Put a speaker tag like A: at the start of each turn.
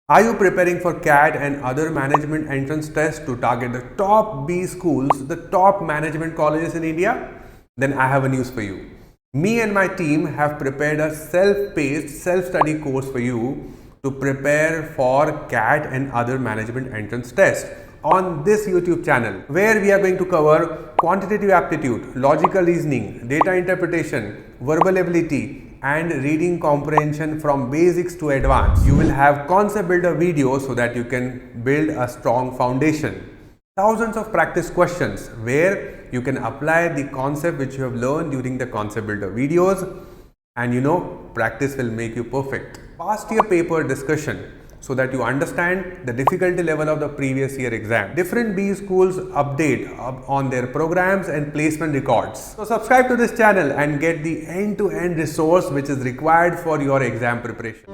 A: Are you preparing for CAT and other management entrance tests to target the top B schools, the top management colleges in India? Then I have a news for you. Me and my team have prepared a self-paced, self-study course for you to prepare for CAT and other management entrance tests on this YouTube channel, where we are going to cover quantitative aptitude, logical reasoning, data interpretation, verbal ability, and reading comprehension from basics to advanced. You will have concept builder videos so that you can build a strong foundation. Thousands of practice questions where you can apply the concept which you have learned during the concept builder videos, and practice will make you perfect. Past year paper discussion so that you understand the difficulty level of the previous year exam. Different B schools update on their programs and placement records. So subscribe to this channel and get the end-to-end resource which is required for your exam preparation.